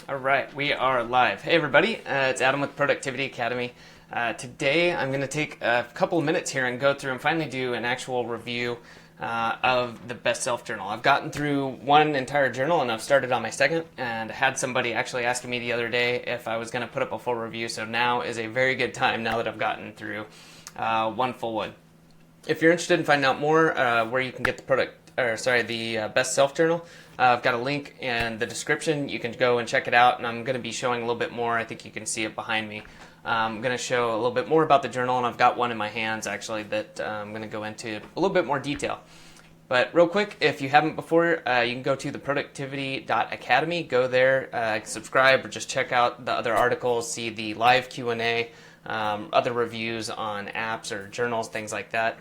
All right, we are live. Hey, everybody, it's Adam with Productivity Academy. Today, I'm going to take a couple of minutes here and go through and finally do an actual review of the Best Self Journal. I've gotten through one entire journal and I've started on my second, and had somebody actually asking me the other day if I was going to put up a full review, so now is a very good time now that I've gotten through one full one. If you're interested in finding out more where you can get the Best Self Journal, I've got a link in the description. You can go and check it out, and I'm going to be showing a little bit more. I think you can see it behind me. I'm going to show a little bit more about the journal, and I've got one in my hands actually that I'm going to go into a little bit more detail. But real quick, if you haven't before, you can go to theproductivity.academy, go there, subscribe, or just check out the other articles, see the live Q&A, other reviews on apps or journals, things like that.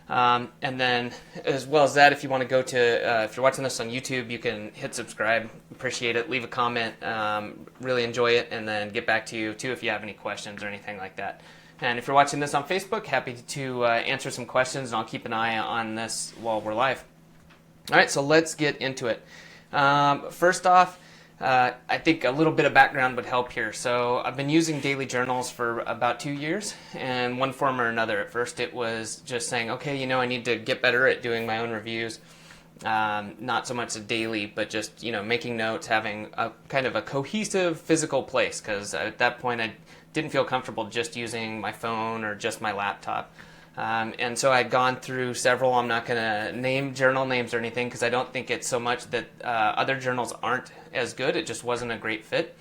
And then, as well as that, if you want to go to, if you're watching this on YouTube, you can hit subscribe, appreciate it, leave a comment, really enjoy it, and then get back to you, too, if you have any questions or anything like that. And if you're watching this on Facebook, happy to answer some questions, and I'll keep an eye on this while we're live. All right, so let's get into it. First off, I think a little bit of background would help here. So I've been using daily journals for about 2 years, and one form or another. At first it was just saying, okay, I need to get better at doing my own reviews. Not so much a daily, but just, making notes, having a kind of a cohesive physical place, because at that point I didn't feel comfortable just using my phone or just my laptop. And so I'd gone through several. I'm not going to name journal names or anything because I don't think it's so much that other journals aren't as good. It just wasn't a great fit.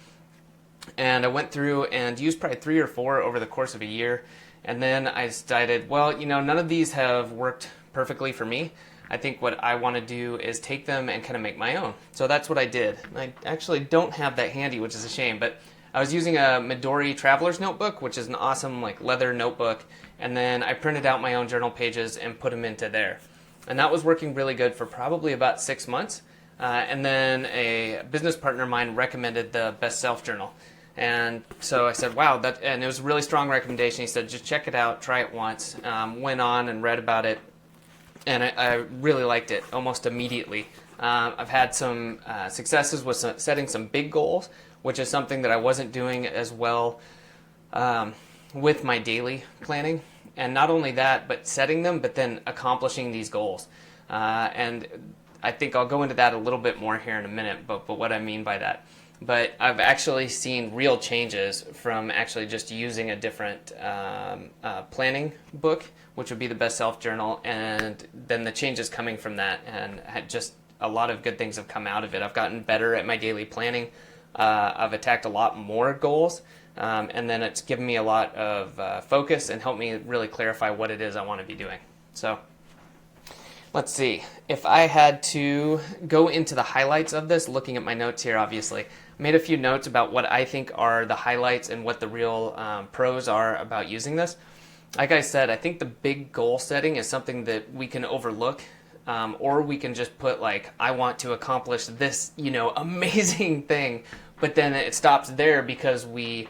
And I went through and used probably 3 or 4 over the course of a year. And then I decided, well, none of these have worked perfectly for me. I think what I want to do is take them and kind of make my own. So that's what I did. I actually don't have that handy, which is a shame, but I was using a Midori Traveler's Notebook, which is an awesome leather notebook, and then I printed out my own journal pages and put them into there. And that was working really good for probably about 6 months. And then a business partner of mine recommended the Best Self Journal. And so I said, wow, and it was a really strong recommendation. He said, just check it out, try it once. Went on and read about it, and I really liked it almost immediately. I've had some successes with setting some big goals, which is something that I wasn't doing as well with my daily planning. And not only that, but setting them, but then accomplishing these goals. And I think I'll go into that a little bit more here in a minute, but what I mean by that. But I've actually seen real changes from actually just using a different planning book, which would be the Best Self Journal, and then the changes coming from that. And just a lot of good things have come out of it. I've gotten better at my daily planning. I've attacked a lot more goals, and then it's given me a lot of focus and helped me really clarify what it is I want to be doing. So let's see. If I had to go into the highlights of this, looking at my notes here, obviously, I made a few notes about what I think are the highlights and what the real pros are about using this. Like I said, I think the big goal setting is something that we can overlook. Or we can just put I want to accomplish this, amazing thing, but then it stops there because we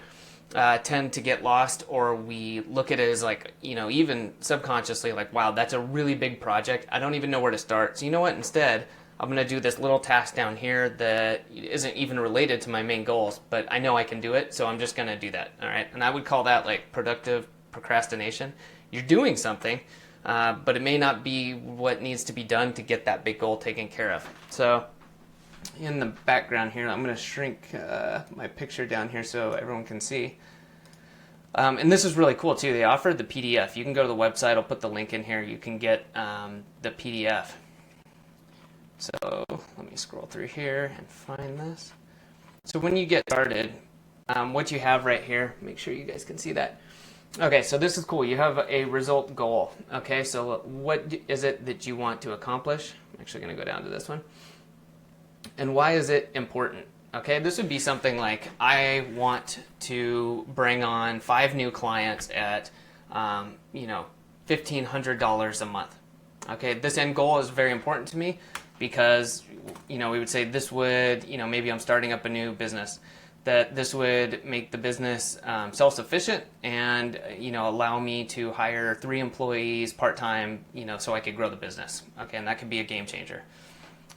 tend to get lost, or we look at it as even subconsciously wow, that's a really big project. I don't even know where to start. So you know what? Instead, I'm going to do this little task down here that isn't even related to my main goals, but I know I can do it, so I'm just going to do that. All right. And I would call that productive procrastination. You're doing something. But it may not be what needs to be done to get that big goal taken care of. So in the background here, I'm going to shrink my picture down here so everyone can see. And this is really cool too. They offered the PDF. You can go to the website. I'll put the link in here. You can get the PDF. So let me scroll through here and find this. So when you get started, what you have right here, make sure you guys can see that. Okay, so this is cool. You have a result goal. Okay, so what is it that you want to accomplish? I'm actually going to go down to this one. And why is it important? Okay, this would be something like, I want to bring on 5 new clients at, $1,500 a month. Okay, this end goal is very important to me because, we would say this would, maybe I'm starting up a new business, that this would make the business self-sufficient and allow me to hire 3 employees part-time so I could grow the business. Okay, and that could be a game changer.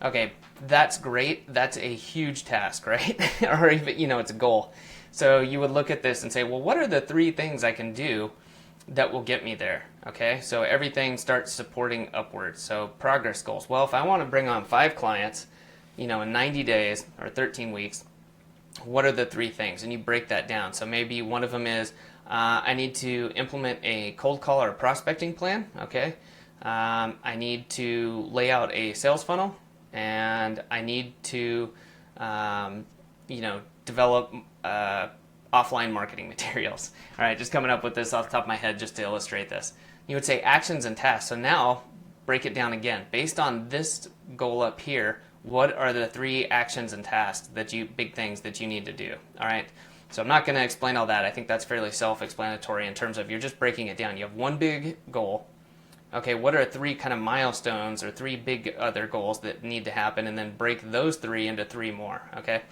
Okay, that's great. That's a huge task, right? Or even, it's a goal. So you would look at this and say, well, what are the three things I can do that will get me there? Okay, so everything starts supporting upwards. So progress goals. Well, if I want to bring on 5 clients, in 90 days or 13 weeks, what are the three things? And you break that down. So maybe one of them is I need to implement a cold call or prospecting plan. Okay, I need to lay out a sales funnel, and I need to, develop offline marketing materials. All right, just coming up with this off the top of my head just to illustrate this. You would say actions and tasks. So now break it down again. Based on this goal up here, what are the 3 actions and tasks big things that you need to do? All right. So I'm not going to explain all that. I think that's fairly self-explanatory in terms of you're just breaking it down. You have one big goal. Okay, what are 3 kind of milestones or 3 big other goals that need to happen, and then break those 3 into 3 more. Okay,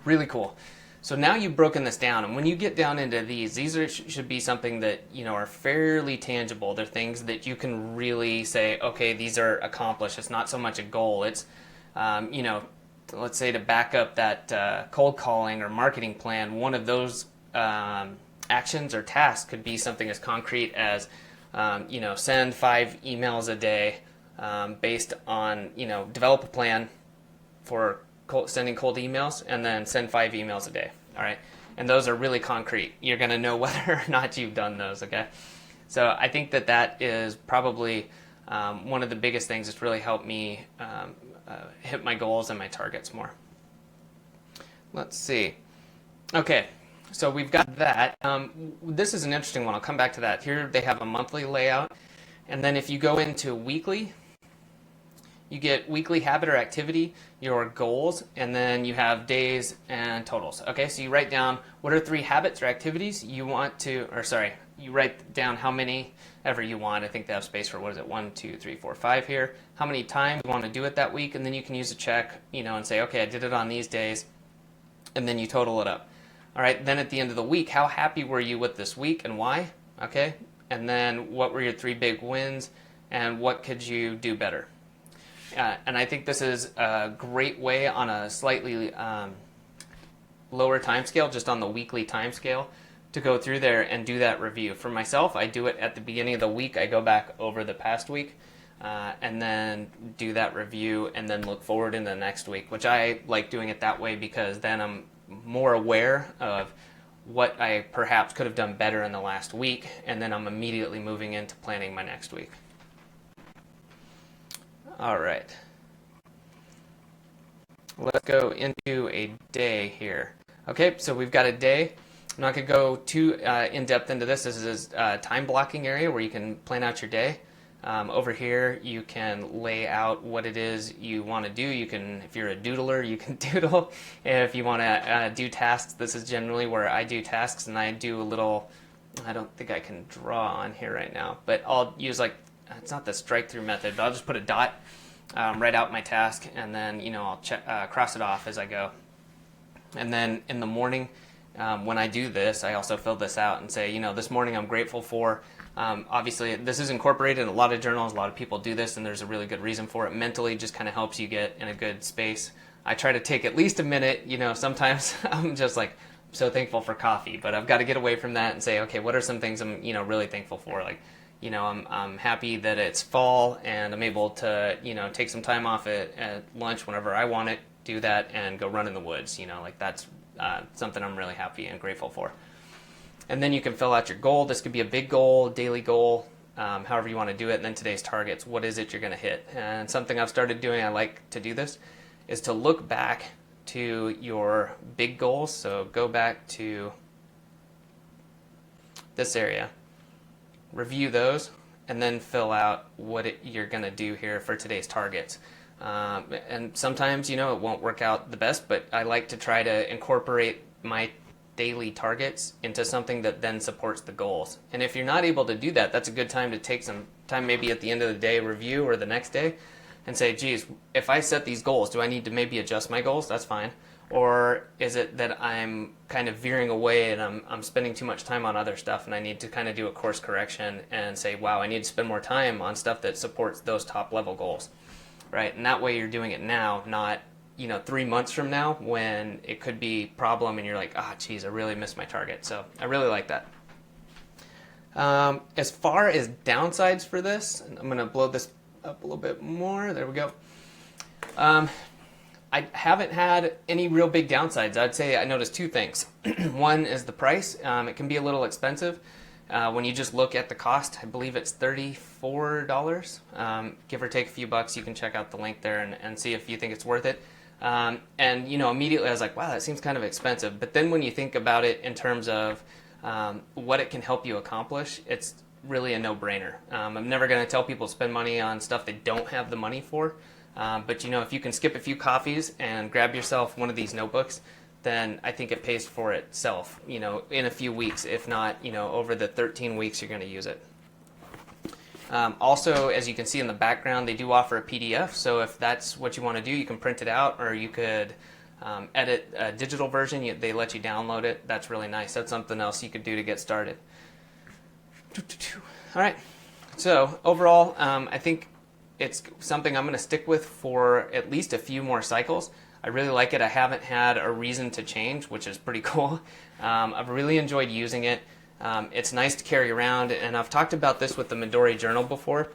really cool. So now you've broken this down, and when you get down into should be something that are fairly tangible. They're things that you can really say, okay, these are accomplished. It's not so much a goal. It's let's say to back up that cold calling or marketing plan, one of those actions or tasks could be something as concrete as send 5 emails a day based on, develop a plan for sending cold emails, and then send 5 emails a day. All right. And those are really concrete. You're going to know whether or not you've done those. Okay. So I think that is probably one of the biggest things that's really helped me hit my goals and my targets more. Let's see. Okay. So we've got that. This is an interesting one. I'll come back to that. Here they have a monthly layout. And then if you go into weekly, you get weekly habit or activity, your goals, and then you have days and totals. Okay, so you write down what are 3 habits or activities you want to, you write down how many ever you want. I think they have space for, 1, 2, 3, 4, 5 here. How many times you want to do it that week, and then you can use a check, and say, okay, I did it on these days, and then you total it up. All right, then at the end of the week, how happy were you with this week and why? Okay, and then what were your 3 big wins, and what could you do better? And I think this is a great way on a slightly lower time scale, just on the weekly time scale, to go through there and do that review. For myself, I do it at the beginning of the week. I go back over the past week and then do that review and then look forward in the next week, which I like doing it that way because then I'm more aware of what I perhaps could have done better in the last week, and then I'm immediately moving into planning my next week. All right. Let's go into a day here. Okay, so we've got a day. I'm not going to go too in-depth into this. This is a time blocking area where you can plan out your day. Over here, you can lay out what it is you want to do. You can, if you're a doodler, you can doodle. If you want to do tasks, this is generally where I do tasks, and I do a little, I don't think I can draw on here right now, but I'll use it's not the strike through method, but I'll just put a dot, write out my task, and then, I'll cross it off as I go. And then in the morning, when I do this, I also fill this out and say, this morning I'm grateful for. Obviously, this is incorporated in a lot of journals. A lot of people do this, and there's a really good reason for it. Mentally, just kind of helps you get in a good space. I try to take at least a minute. Sometimes I'm just so thankful for coffee, but I've got to get away from that and say, okay, what are some things I'm really thankful for? I'm happy that it's fall and I'm able to take some time off at lunch whenever I want it, do that, and go run in the woods. That's something I'm really happy and grateful for. And then you can fill out your goal. This could be a big goal, daily goal, however you want to do it. And then today's targets. What is it you're going to hit? And something I've started doing, I like to do this, is to look back to your big goals. So go back to this area, review those, and then fill out what you're going to do here for today's targets. And sometimes, it won't work out the best, but I like to try to incorporate my daily targets into something that then supports the goals. And if you're not able to do that, that's a good time to take some time, maybe at the end of the day review or the next day, and say, geez, if I set these goals, do I need to maybe adjust my goals? That's fine. Or is it that I'm kind of veering away and I'm spending too much time on other stuff, and I need to kind of do a course correction and say, wow, I need to spend more time on stuff that supports those top level goals. right? And that way you're doing it now, not 3 months from now when it could be a problem and you're like, geez, I really missed my target. So I really like that. As far as downsides for this, and I'm going to blow this up a little bit more. There we go. I haven't had any real big downsides. I'd say I noticed two things. One is the price. It can be a little expensive. When you just look at the cost, I believe it's $34, give or take a few bucks. You can check out the link there and see if you think it's worth it. And immediately I was like, wow, that seems kind of expensive. But then when you think about it in terms of what it can help you accomplish, it's really a no-brainer. I'm never going to tell people to spend money on stuff they don't have the money for. But if you can skip a few coffees and grab yourself one of these notebooks, then I think it pays for itself, in a few weeks, if not, over the 13 weeks you're going to use it. Also, as you can see in the background, they do offer a PDF. So if that's what you want to do, you can print it out, or you could edit a digital version. They let you download it. That's really nice. That's something else you could do to get started. All right. So overall, I think it's something I'm going to stick with for at least a few more cycles. I really like it. I haven't had a reason to change, which is pretty cool. I've really enjoyed using it. It's nice to carry around, and I've talked about this with the Midori journal before.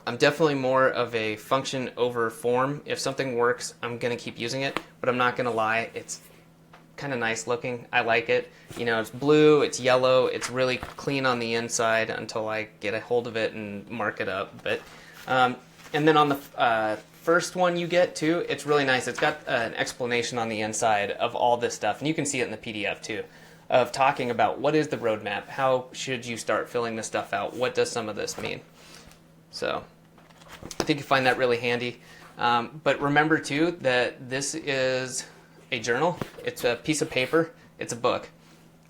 I'm definitely more of a function over form. If something works, I'm going to keep using it, but I'm not going to lie. It's kind of nice looking. I like it. It's blue, it's yellow, it's really clean on the inside until I get a hold of it and mark it up. But and then on the first one you get too, it's really nice. It's got an explanation on the inside of all this stuff, and you can see it in the PDF too, of talking about what is the roadmap, how should you start filling this stuff out, what does some of this mean. So I think you find that really handy. But remember too that this is a journal. It's a piece of paper. It's a book.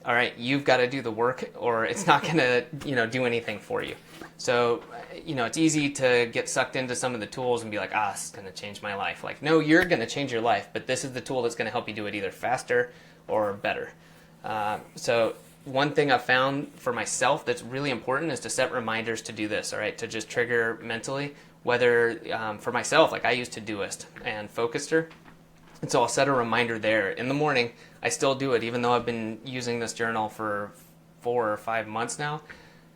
All right, you've got to do the work, or it's not going to, do anything for you. So, it's easy to get sucked into some of the tools and be like, it's going to change my life. Like, no, you're going to change your life, but this is the tool that's going to help you do it either faster or better. So one thing I've found for myself that's really important is to set reminders to do this, all right, to just trigger mentally, whether for myself, like I use Todoist and Focuster. And so I'll set a reminder there. In the morning, I still do it, even though I've been using this journal for 4 or 5 months now.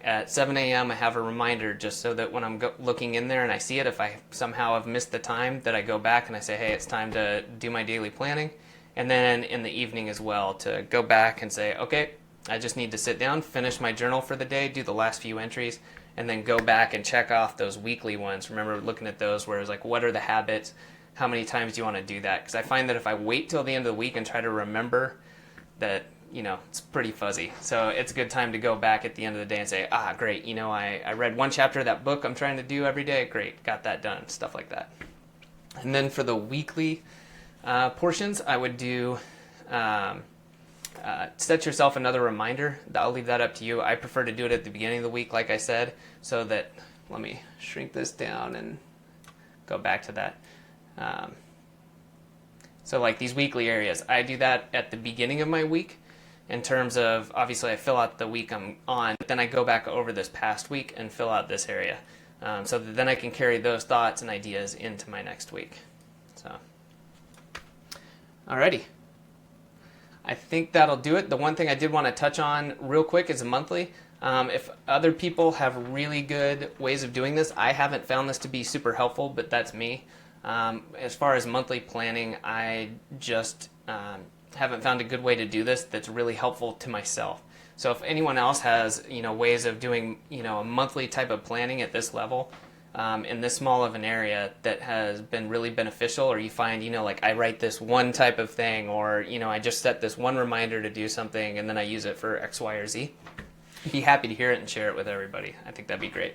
At 7 a.m., I have a reminder just so that when I'm looking in there and I see it, if I somehow have missed the time, that I go back and I say, hey, it's time to do my daily planning. And then in the evening as well, to go back and say, okay, I just need to sit down, finish my journal for the day, do the last few entries, and then go back and check off those weekly ones. Remember looking at those where it was like, what are the habits? How many times do you want to do that? Because I find that if I wait till the end of the week and try to remember that, it's pretty fuzzy. So it's a good time to go back at the end of the day and say, great, I read one chapter of that book I'm trying to do every day. Great, got that done, stuff like that. And then for the weekly portions, I would do set yourself another reminder. I'll leave that up to you. I prefer to do it at the beginning of the week, like I said, so that, let me shrink this down and go back to that. So like these weekly areas, I do that at the beginning of my week in terms of, obviously I fill out the week I'm on, but then I go back over this past week and fill out this area. So that then I can carry those thoughts and ideas into my next week. So, alrighty. I think that'll do it. The one thing I did want to touch on real quick is a monthly. If other people have really good ways of doing this, I haven't found this to be super helpful, but that's me. As far as monthly planning, I just haven't found a good way to do this that's really helpful to myself. So if anyone else has, ways of doing, a monthly type of planning at this level, in this small of an area that has been really beneficial, or you find, like I write this one type of thing, or, I just set this one reminder to do something and then I use it for X, Y, or Z, be happy to hear it and share it with everybody. I think that'd be great.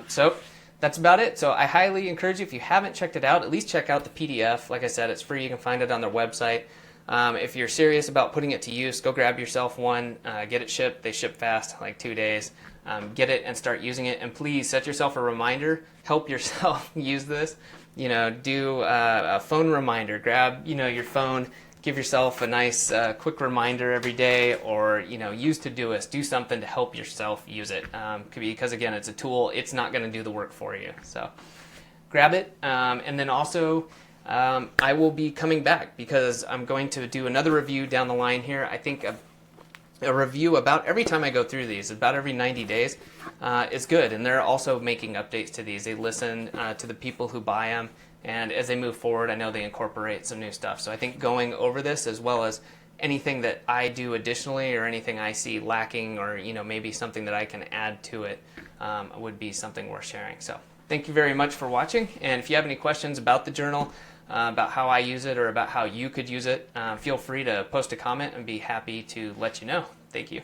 So that's about it. So I highly encourage you, if you haven't checked it out, at least check out the PDF. Like I said, it's free. You can find it on their website. If you're serious about putting it to use, go grab yourself one, get it shipped. They ship fast, like 2 days. Get it and start using it. And please set yourself a reminder. Help yourself use this. Do a phone reminder. Grab, your phone. Give yourself a nice quick reminder every day, or use Todoist. Do something to help yourself use it. Because again, it's a tool. It's not going to do the work for you. So grab it. And then also, I will be coming back because I'm going to do another review down the line here. I think a review about every time I go through these, about every 90 days, is good. And they're also making updates to these. They listen to the people who buy them. And as they move forward, I know they incorporate some new stuff. So I think going over this, as well as anything that I do additionally or anything I see lacking, or maybe something that I can add to it, would be something worth sharing. So thank you very much for watching. And if you have any questions about the journal, about how I use it, or about how you could use it, feel free to post a comment and be happy to let you know. Thank you.